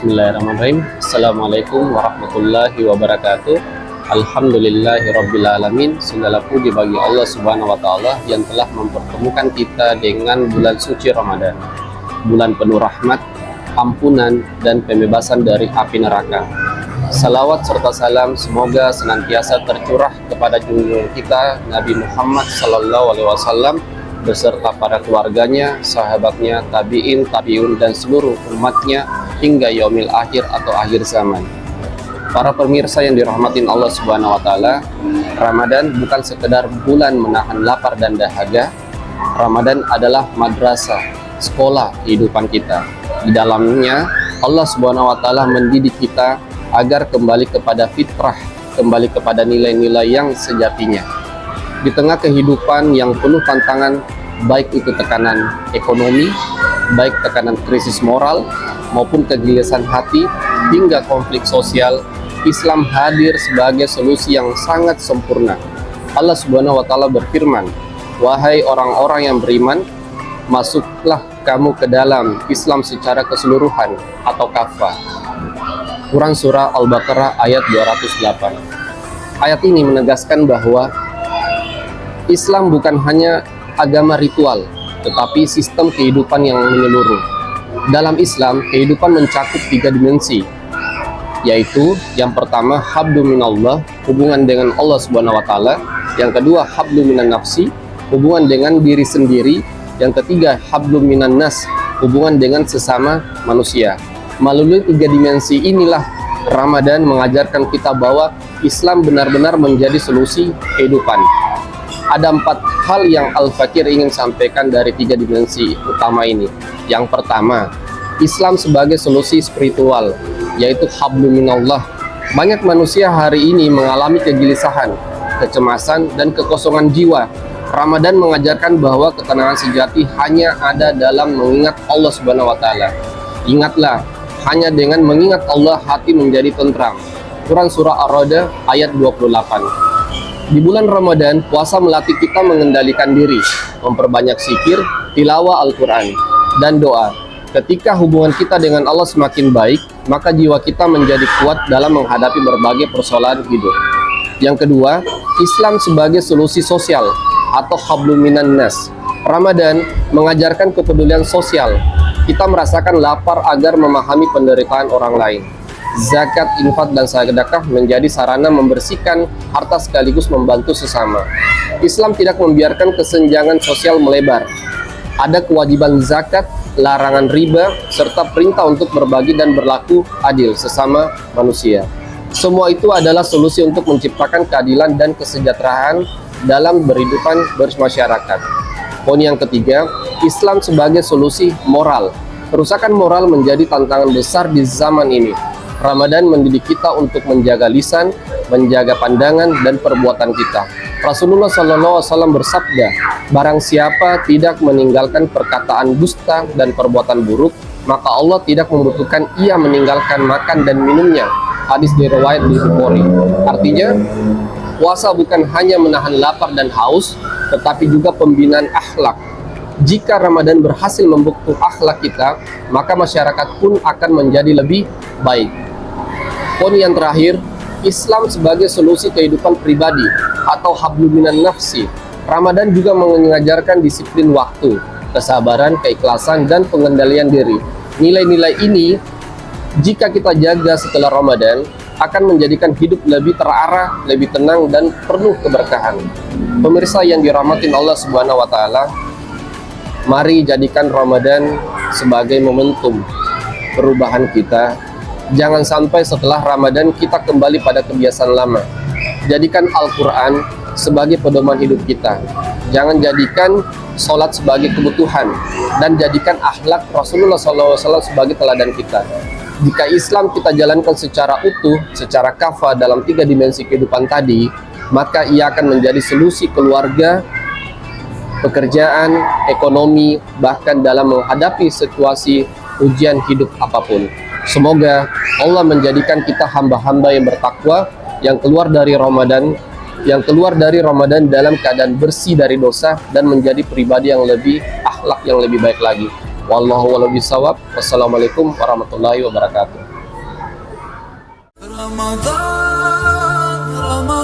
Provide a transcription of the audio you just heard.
Bismillahirrahmanirrahim. Assalamualaikum warahmatullahi wabarakatuh. Alhamdulillahirrabbilalamin. Segala puji bagi Allah subhanahu wa ta'ala yang telah mempertemukan kita dengan bulan suci Ramadan, bulan penuh rahmat, ampunan, dan pembebasan dari api neraka. Salawat serta salam semoga senantiasa tercurah kepada junjungan kita Nabi Muhammad SAW beserta para keluarganya, sahabatnya, tabi'in, tabi'un, dan seluruh umatnya hingga yaumil akhir atau akhir zaman. Para pemirsa yang dirahmatin Allah Subhanahu wa taala, Ramadan bukan sekedar bulan menahan lapar dan dahaga. Ramadan adalah madrasah, sekolah kehidupan kita. Di dalamnya Allah Subhanahu wa taala mendidik kita agar kembali kepada fitrah, kembali kepada nilai-nilai yang sejatinya. Di tengah kehidupan yang penuh tantangan, baik itu tekanan ekonomi, baik tekanan krisis moral, maupun kegelisahan hati, hingga konflik sosial, Islam hadir sebagai solusi yang sangat sempurna. Allah Subhanahu wa taala berfirman, "Wahai orang-orang yang beriman, masuklah kamu ke dalam Islam secara keseluruhan atau kafah." Quran Surah Al-Baqarah ayat 208. Ayat ini menegaskan bahwa Islam bukan hanya agama ritual, tetapi sistem kehidupan yang menyeluruh. Dalam Islam, kehidupan mencakup 3 dimensi, yaitu yang pertama hablu minallah, hubungan dengan Allah Subhanahu wa taala, yang kedua hablu minan nafsi, hubungan dengan diri sendiri, yang ketiga hablu minan nas, hubungan dengan sesama manusia. Melalui 3 dimensi inilah Ramadan mengajarkan kita bahwa Islam benar-benar menjadi solusi kehidupan. Ada 4 hal yang Al-Fakir ingin sampaikan dari 3 dimensi utama ini. Yang pertama, Islam sebagai solusi spiritual, yaitu hablu minallah. Banyak manusia hari ini mengalami kegelisahan, kecemasan, dan kekosongan jiwa. Ramadan mengajarkan bahwa ketenangan sejati hanya ada dalam mengingat Allah Subhanahu wa taala. Ingatlah, hanya dengan mengingat Allah hati menjadi tentram. Quran Surah Ar-Ra'd ayat 28. Di bulan Ramadan, puasa melatih kita mengendalikan diri, memperbanyak zikir, tilawah Al-Quran, dan doa. Ketika hubungan kita dengan Allah semakin baik, maka jiwa kita menjadi kuat dalam menghadapi berbagai persoalan hidup. Yang kedua, Islam sebagai solusi sosial atau hablu minan nas. Ramadan mengajarkan kepedulian sosial. Kita merasakan lapar agar memahami penderitaan orang lain. Zakat, infak, dan sedekah menjadi sarana membersihkan harta sekaligus membantu sesama. Islam tidak membiarkan kesenjangan sosial melebar. Ada kewajiban zakat, larangan riba, serta perintah untuk berbagi dan berlaku adil sesama manusia. Semua itu adalah solusi untuk menciptakan keadilan dan kesejahteraan dalam berhidupan bermasyarakat. Poin yang ketiga, Islam sebagai solusi moral. Kerusakan moral menjadi tantangan besar di zaman ini. Ramadan mendidik kita untuk menjaga lisan, menjaga pandangan dan perbuatan kita. Rasulullah SAW bersabda, barang siapa tidak meninggalkan perkataan dusta dan perbuatan buruk, maka Allah tidak membutuhkan ia meninggalkan makan dan minumnya. Hadis diriwayat di Bukhari. Artinya, puasa bukan hanya menahan lapar dan haus, tetapi juga pembinaan akhlak. Jika Ramadan berhasil membentuk akhlak kita, maka masyarakat pun akan menjadi lebih baik. Poin yang terakhir, Islam sebagai solusi kehidupan pribadi atau hablu minan nafsi. Ramadan juga mengajarkan disiplin waktu, kesabaran, keikhlasan, dan pengendalian diri. Nilai-nilai ini, jika kita jaga setelah Ramadan, akan menjadikan hidup lebih terarah, lebih tenang, dan penuh keberkahan. Pemirsa yang dirahmatin Allah Subhanahu wa taala, mari jadikan Ramadan sebagai momentum perubahan kita. Jangan sampai setelah Ramadan kita kembali pada kebiasaan lama. Jadikan Al-Quran sebagai pedoman hidup kita. Jangan jadikan sholat sebagai kebutuhan, dan jadikan akhlak Rasulullah SAW sebagai teladan kita. Jika Islam kita jalankan secara utuh, secara kafah dalam 3 dimensi kehidupan tadi, maka ia akan menjadi solusi keluarga, pekerjaan, ekonomi, bahkan dalam menghadapi situasi ujian hidup apapun. Semoga Allah menjadikan kita hamba-hamba yang bertakwa, yang keluar dari Ramadan dalam keadaan bersih dari dosa dan menjadi pribadi yang lebih akhlak yang lebih baik lagi. Wallahu a'lam bishawab. Wassalamualaikum warahmatullahi wabarakatuh. Ramadan, Ramadan.